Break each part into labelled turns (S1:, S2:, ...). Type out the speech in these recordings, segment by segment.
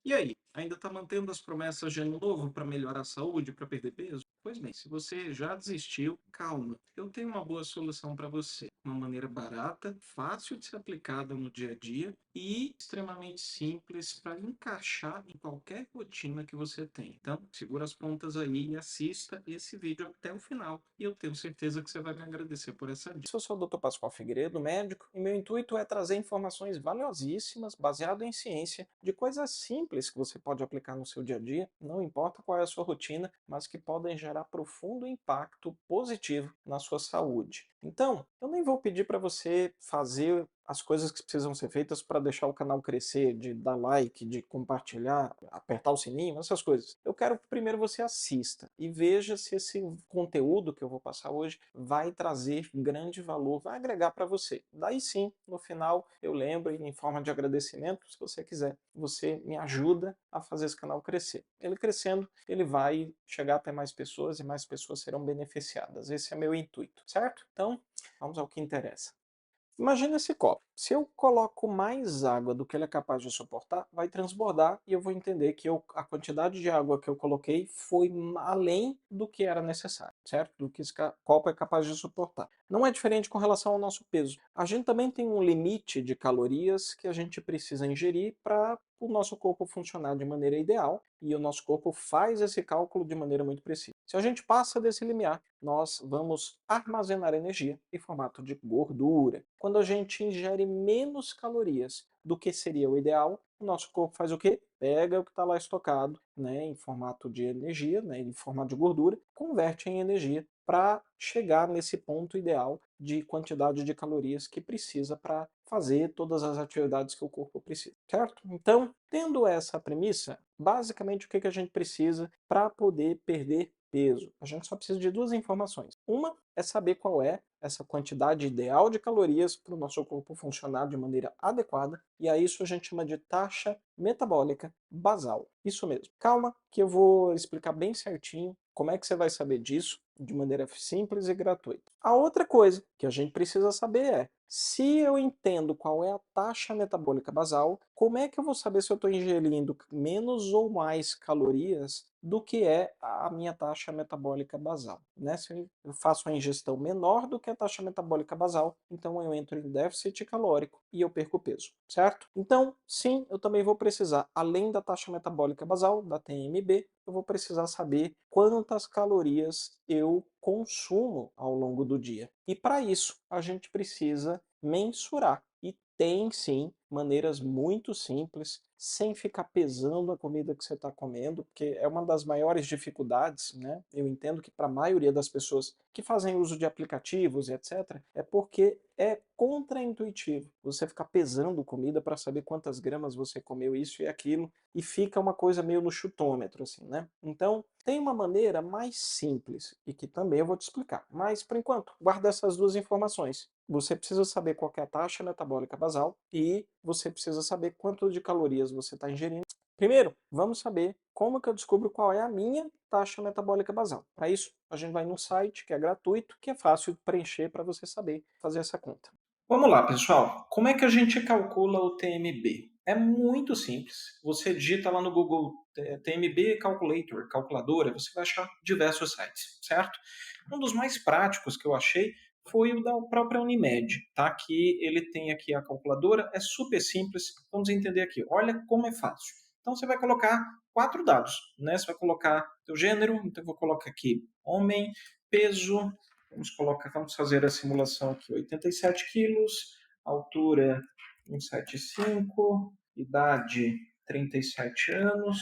S1: E aí, ainda está mantendo as promessas de ano novo para melhorar a saúde, para perder peso? Pois bem, se você já desistiu, calma. Eu tenho uma boa solução para você. Uma maneira barata, fácil de ser aplicada no dia a dia e extremamente simples para encaixar em qualquer rotina que você tem. Então, segura as pontas aí e assista esse vídeo até o final. E eu tenho certeza que você vai me agradecer por essa dica.
S2: Eu sou o Dr. Pascoal Figueiredo, médico, e meu intuito é trazer informações valiosíssimas, baseado em ciência, de coisas simples que você pode aplicar no seu dia a dia, não importa qual é a sua rotina, mas que podem gerar profundo impacto positivo na sua saúde. Então, eu nem vou pedir para você fazer as coisas que precisam ser feitas para deixar o canal crescer, de dar like, de compartilhar, apertar o sininho, essas coisas. Eu quero que primeiro você assista e veja se esse conteúdo que eu vou passar hoje vai trazer grande valor, vai agregar para você. Daí sim, no final, eu lembro, e em forma de agradecimento, se você quiser, você me ajuda a fazer esse canal crescer. Ele crescendo, ele vai chegar até mais pessoas e mais pessoas serão beneficiadas. Esse é meu intuito, certo? Então, vamos ao que interessa. Imagina esse copo. Se eu coloco mais água do que ele é capaz de suportar, vai transbordar e eu vou entender que a quantidade de água que eu coloquei foi além do que era necessário, certo? Do que esse copo é capaz de suportar. Não é diferente com relação ao nosso peso. A gente também tem um limite de calorias que a gente precisa ingerir para o nosso corpo funcionar de maneira ideal e o nosso corpo faz esse cálculo de maneira muito precisa. Se a gente passa desse limiar, nós vamos armazenar energia em formato de gordura. Quando a gente ingere menos calorias do que seria o ideal, o nosso corpo faz o quê? Pega o que está lá estocado, né, em formato de energia, né, em formato de gordura, converte em energia para chegar nesse ponto ideal de quantidade de calorias que precisa para fazer todas as atividades que o corpo precisa, certo? Então, tendo essa premissa, basicamente o que a gente precisa para poder perder peso? A gente só precisa de duas informações. Uma é saber qual é essa quantidade ideal de calorias para o nosso corpo funcionar de maneira adequada, e a isso a gente chama de taxa metabólica basal. Isso mesmo. Calma que eu vou explicar bem certinho como é que você vai saber disso de maneira simples e gratuita. A outra coisa que a gente precisa saber é, se eu entendo qual é a taxa metabólica basal, como é que eu vou saber se eu estou ingerindo menos ou mais calorias do que é a minha taxa metabólica basal, né? Se eu faço uma ingestão menor do que a taxa metabólica basal, então eu entro em déficit calórico e eu perco peso, certo? Então, sim, eu também vou precisar, além da taxa metabólica basal, da TMB, eu vou precisar saber quantas calorias eu consumo ao longo do dia. E para isso, a gente precisa mensurar. E tem sim maneiras muito simples, sem ficar pesando a comida que você está comendo, porque é uma das maiores dificuldades, né? Eu entendo que para a maioria das pessoas que fazem uso de aplicativos e etc., é porque é contraintuitivo você ficar pesando comida para saber quantas gramas você comeu isso e aquilo, e fica uma coisa meio no chutômetro, assim, né? Então, tem uma maneira mais simples, e que também eu vou te explicar. Mas, por enquanto, guarda essas duas informações. Você precisa saber qual é a taxa metabólica basal e você precisa saber quanto de calorias você está ingerindo. Primeiro, vamos saber como que eu descubro qual é a minha taxa metabólica basal. Para isso, a gente vai num site que é gratuito, que é fácil de preencher para você saber fazer essa conta. Vamos lá, pessoal. Como é que a gente calcula o TMB? É muito simples. Você digita lá no Google TMB Calculator, calculadora, você vai achar diversos sites, certo? Um dos mais práticos que eu achei foi o da própria Unimed, tá? Que ele tem aqui a calculadora, é super simples. Vamos entender aqui. Olha como é fácil. Então você vai colocar quatro dados, né? Você vai colocar o gênero, então eu vou colocar aqui homem, peso, vamos fazer a simulação aqui, 87 quilos, altura 1,75, idade 37 anos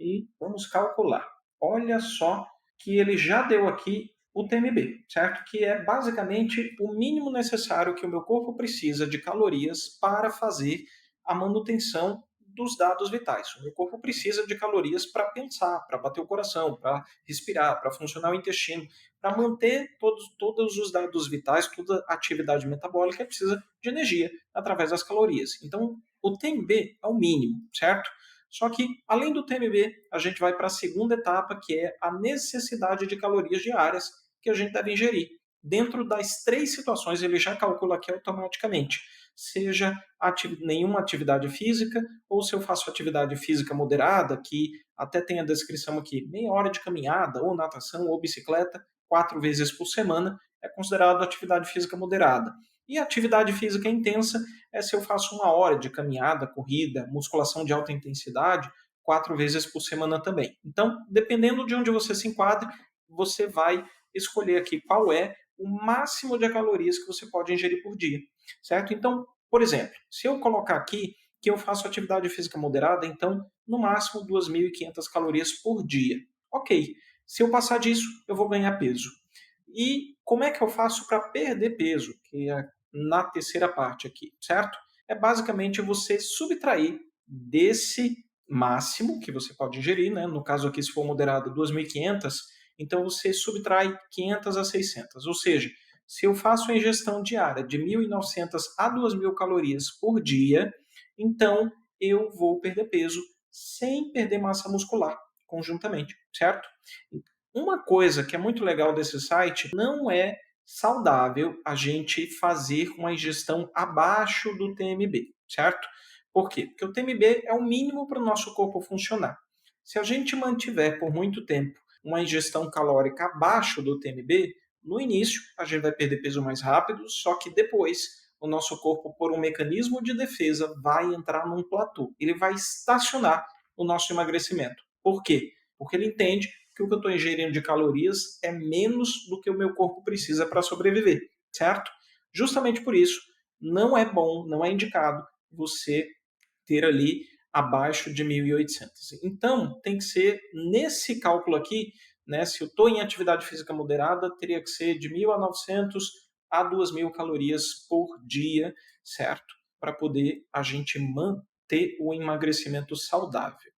S2: e vamos calcular. Olha só que ele já deu aqui o TMB, certo? Que é basicamente o mínimo necessário que o meu corpo precisa de calorias para fazer a manutenção dos dados vitais. O meu corpo precisa de calorias para pensar, para bater o coração, para respirar, para funcionar o intestino, para manter todos os dados vitais, toda a atividade metabólica precisa de energia através das calorias. Então, o TMB é o mínimo, certo? Só que, além do TMB, a gente vai para a segunda etapa, que é a necessidade de calorias diárias que a gente deve ingerir. Dentro das três situações, ele já calcula aqui automaticamente. seja nenhuma atividade física, ou se eu faço atividade física moderada, que até tem a descrição aqui, meia hora de caminhada, ou natação, ou bicicleta, 4 vezes por semana, é considerado atividade física moderada. E atividade física intensa é se eu faço 1 hora de caminhada, corrida, musculação de alta intensidade, 4 vezes por semana também. Então, dependendo de onde você se enquadre, você vai escolher aqui qual é o máximo de calorias que você pode ingerir por dia, certo? Então, por exemplo, se eu colocar aqui que eu faço atividade física moderada, então, no máximo 2.500 calorias por dia. Ok, se eu passar disso, eu vou ganhar peso. E como é que eu faço para perder peso? Que é na terceira parte aqui, certo? É basicamente você subtrair desse máximo que você pode ingerir, né? No caso aqui, se for moderado 2.500, então você subtrai 500 a 600. Ou seja, se eu faço a ingestão diária de 1.900 a 2.000 calorias por dia, então eu vou perder peso sem perder massa muscular conjuntamente, certo? Uma coisa que é muito legal desse site, não é saudável a gente fazer uma ingestão abaixo do TMB, certo? Por quê? Porque o TMB é o mínimo para o nosso corpo funcionar. Se a gente mantiver por muito tempo uma ingestão calórica abaixo do TMB, no início a gente vai perder peso mais rápido, só que depois o nosso corpo, por um mecanismo de defesa, vai entrar num platô. Ele vai estacionar o nosso emagrecimento. Por quê? Porque ele entende que o que eu estou ingerindo de calorias é menos do que o meu corpo precisa para sobreviver, certo? Justamente por isso, não é bom, não é indicado você ter ali abaixo de 1.800. Então, tem que ser nesse cálculo aqui, né? Se eu estou em atividade física moderada, teria que ser de 1.900 a 2.000 calorias por dia, certo? Para poder a gente manter o emagrecimento saudável.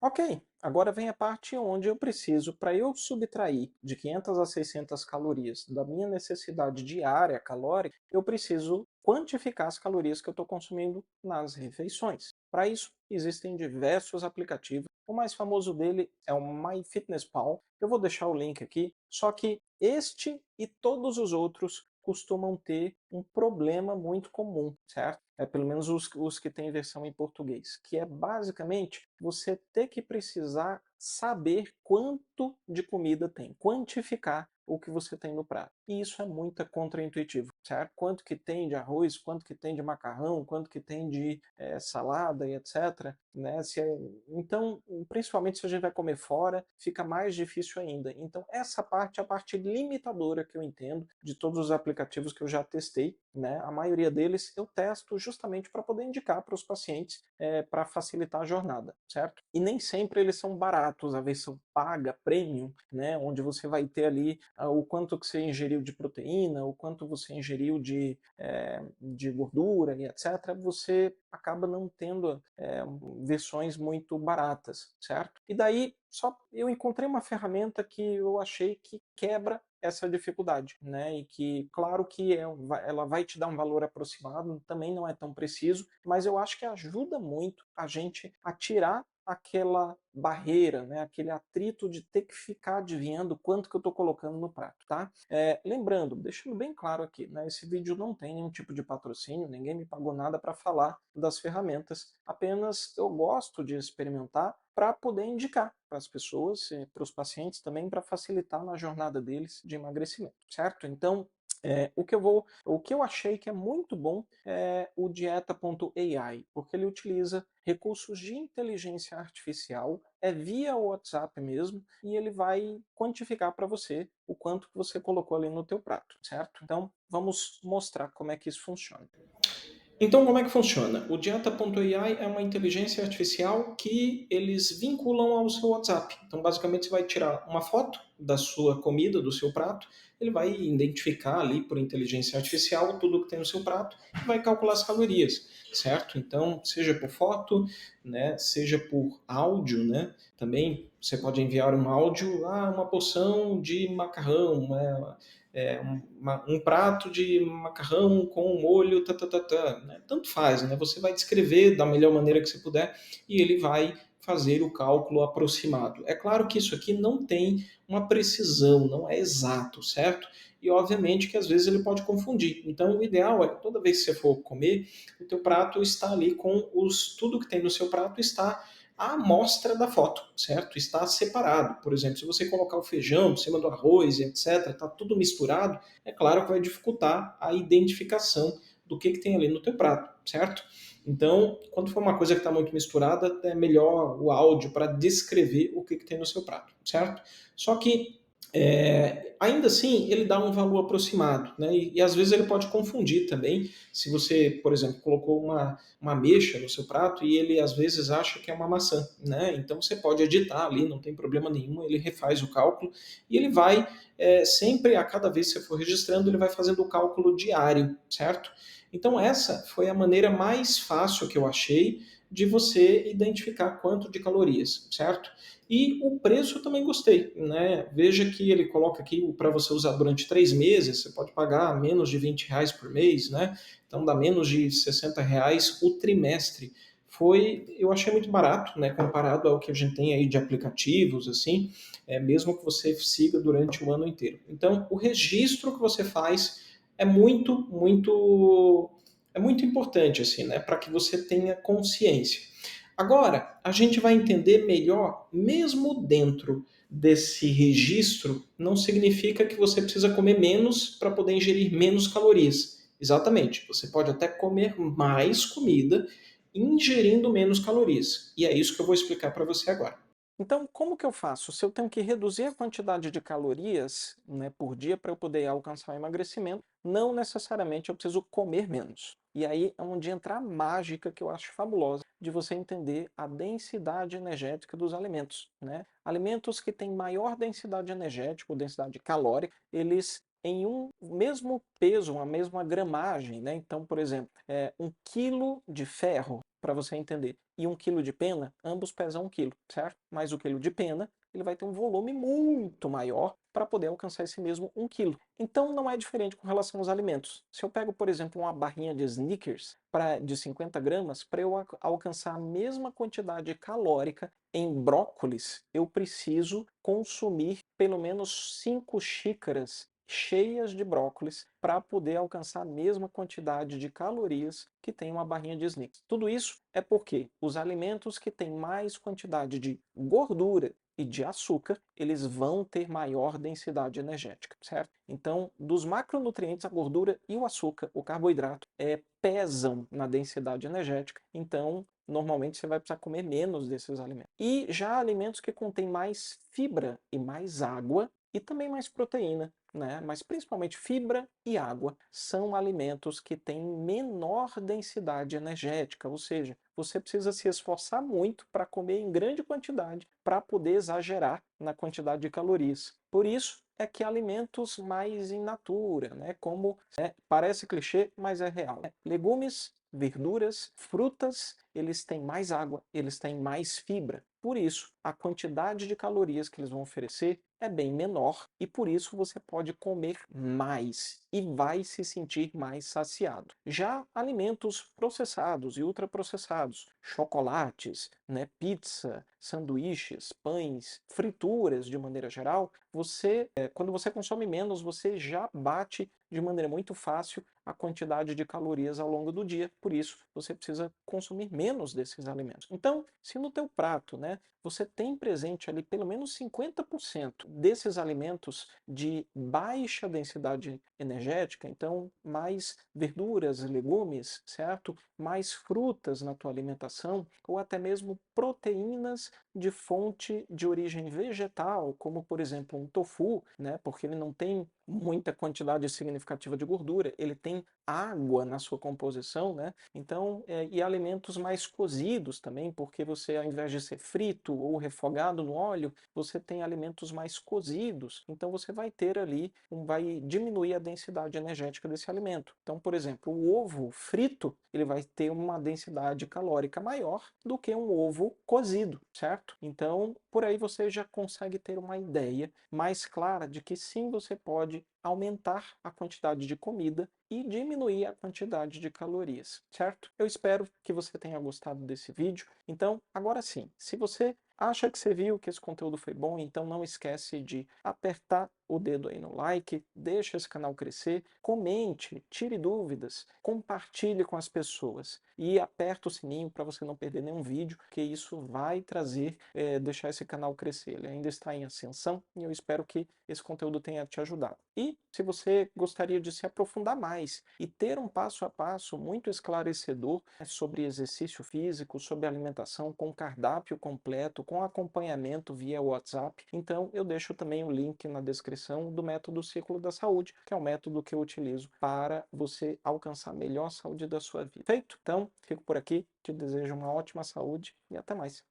S3: Ok, agora vem a parte onde eu preciso, para eu subtrair de 500 a 600 calorias da minha necessidade diária calórica, eu preciso quantificar as calorias que eu estou consumindo nas refeições. Para isso, existem diversos aplicativos. O mais famoso dele é o MyFitnessPal. Eu vou deixar o link aqui. Só que este e todos os outros costumam ter um problema muito comum, certo? Pelo menos os que têm versão em português, que é basicamente você ter que precisar saber quanto de comida tem, quantificar o que você tem no prato. E isso é muito contraintuitivo, certo? Quanto que tem de arroz, quanto que tem de macarrão, quanto que tem de salada e etc. Né? Então, principalmente se a gente vai comer fora, fica mais difícil ainda. Então, essa parte é a parte limitadora que eu entendo de todos os aplicativos que eu já testei. Né? A maioria deles eu testo justamente para poder indicar para os pacientes para facilitar a jornada, certo? E nem sempre eles são baratos, a versão paga, premium, né? Onde você vai ter ali o quanto que você ingeriu de proteína, o quanto você ingeriu de gordura e etc., você acaba não tendo versões muito baratas, certo? E daí só eu encontrei uma ferramenta que eu achei que quebra essa dificuldade, né? E que, claro que ela vai te dar um valor aproximado, também não é tão preciso, mas eu acho que ajuda muito a gente a tirar aquela barreira, né? Aquele atrito de ter que ficar adivinhando quanto que eu estou colocando no prato, tá? Lembrando, deixando bem claro aqui, né? Esse vídeo não tem nenhum tipo de patrocínio, ninguém me pagou nada para falar das ferramentas, apenas eu gosto de experimentar para poder indicar para as pessoas, para os pacientes também, para facilitar na jornada deles de emagrecimento, certo? Então, o que eu achei que é muito bom é o Dieta.ai, porque ele utiliza recursos de inteligência artificial, é via WhatsApp mesmo, e ele vai quantificar para você o quanto que você colocou ali no teu prato, certo? Então, vamos mostrar como é que isso funciona.
S2: Então, como é que funciona? O Dieta.ai é uma inteligência artificial que eles vinculam ao seu WhatsApp. Então, basicamente, você vai tirar uma foto da sua comida, do seu prato, ele vai identificar ali por inteligência artificial tudo que tem no seu prato e vai calcular as calorias, certo? Então, seja por foto, né, seja por áudio, né? Também você pode enviar um áudio, uma porção de macarrão, né? um prato de macarrão com molho, né? Tanto faz, né? Você vai descrever da melhor maneira que você puder e ele vai fazer o cálculo aproximado. É claro que isso aqui não tem uma precisão, não é exato, certo? E obviamente que às vezes ele pode confundir. Então o ideal é que toda vez que você for comer, o teu prato está ali com tudo que tem no seu prato está a amostra da foto, certo? Está separado. Por exemplo, se você colocar o feijão em cima do arroz e etc., está tudo misturado, é claro que vai dificultar a identificação do que tem ali no teu prato, certo? Então, quando for uma coisa que está muito misturada, é melhor o áudio para descrever o que tem no seu prato, certo? Só que ainda assim, ele dá um valor aproximado, né? E às vezes ele pode confundir também. Se você, por exemplo, colocou uma ameixa no seu prato e ele às vezes acha que é uma maçã, né? Então você pode editar ali, não tem problema nenhum, ele refaz o cálculo e ele vai sempre, a cada vez que você for registrando, ele vai fazendo o cálculo diário, certo? Então essa foi a maneira mais fácil que eu achei de você identificar quanto de calorias, certo? E o preço eu também gostei, né? Veja que ele coloca aqui para você usar durante 3 meses, você pode pagar menos de R$ 20 por mês, né? Então dá menos de R$ 60 o trimestre. Eu achei muito barato, né? Comparado ao que a gente tem aí de aplicativos, assim, mesmo que você siga durante o ano inteiro. Então, o registro que você faz é muito importante, assim, né? Para que você tenha consciência. Agora, a gente vai entender melhor, mesmo dentro desse registro, não significa que você precisa comer menos para poder ingerir menos calorias. Exatamente, você pode até comer mais comida ingerindo menos calorias. E é isso que eu vou explicar para você agora.
S3: Então, como que eu faço? Se eu tenho que reduzir a quantidade de calorias, né, por dia para eu poder alcançar o emagrecimento, não necessariamente eu preciso comer menos. E aí é onde entra a mágica que eu acho fabulosa de você entender a densidade energética dos alimentos, né? Alimentos que têm maior densidade energética ou densidade calórica, eles em um mesmo peso, uma mesma gramagem, né? Então, por exemplo, 1 quilo de ferro, para você entender, e 1 quilo de pena, ambos pesam 1 quilo, certo? Mas o quilo de pena, ele vai ter um volume muito maior para poder alcançar esse mesmo 1 quilo. Então não é diferente com relação aos alimentos. Se eu pego, por exemplo, uma barrinha de Snickers de 50 gramas, para eu alcançar a mesma quantidade calórica em brócolis, eu preciso consumir pelo menos 5 xícaras cheias de brócolis para poder alcançar a mesma quantidade de calorias que tem uma barrinha de Snickers. Tudo isso é porque os alimentos que têm mais quantidade de gordura e de açúcar, eles vão ter maior densidade energética, certo? Então, dos macronutrientes, a gordura e o açúcar, o carboidrato, pesam na densidade energética. Então, normalmente você vai precisar comer menos desses alimentos. E já alimentos que contêm mais fibra e mais água e também mais proteína, né? Mas principalmente fibra e água são alimentos que têm menor densidade energética, ou seja, você precisa se esforçar muito para comer em grande quantidade para poder exagerar na quantidade de calorias. Por isso é que alimentos mais in natura, né? Como parece clichê, mas é real. Legumes, verduras, frutas, eles têm mais água, eles têm mais fibra. Por isso, a quantidade de calorias que eles vão oferecer é bem menor e por isso você pode comer mais e vai se sentir mais saciado. Já alimentos processados e ultraprocessados, chocolates, né, pizza, sanduíches, pães, frituras de maneira geral, quando você consome menos, você já bate de maneira muito fácil a quantidade de calorias ao longo do dia, por isso você precisa consumir menos desses alimentos. Então, se no teu prato, né, você tem presente ali pelo menos 50% desses alimentos de baixa densidade energética, então mais verduras, legumes, certo? Mais frutas na tua alimentação, ou até mesmo proteínas de fonte de origem vegetal, como por exemplo um tofu, né? Porque ele não tem muita quantidade significativa de gordura, ele tem água na sua composição, né? Então, e alimentos mais cozidos também, porque você, ao invés de ser frito ou refogado no óleo, você tem alimentos mais cozidos. Então, você vai ter ali, vai diminuir a densidade energética desse alimento. Então, por exemplo, o ovo frito, ele vai ter uma densidade calórica maior do que um ovo cozido, certo? Então, por aí você já consegue ter uma ideia mais clara de que sim, você pode pode aumentar a quantidade de comida e diminuir a quantidade de calorias, certo? Eu espero que você tenha gostado desse vídeo. Então, agora sim, se você acha que você viu que esse conteúdo foi bom, então não esquece de apertar o dedo aí no like, deixa esse canal crescer, comente, tire dúvidas, compartilhe com as pessoas e aperta o sininho para você não perder nenhum vídeo, que isso vai trazer, deixar esse canal crescer. Ele ainda está em ascensão e eu espero que esse conteúdo tenha te ajudado. E se você gostaria de se aprofundar mais e ter um passo a passo muito esclarecedor sobre exercício físico, sobre alimentação, com cardápio completo, com acompanhamento via WhatsApp, então eu deixo também o link na descrição do método Círculo da Saúde, que é o método que eu utilizo para você alcançar a melhor saúde da sua vida. Feito? Então, fico por aqui, te desejo uma ótima saúde e até mais.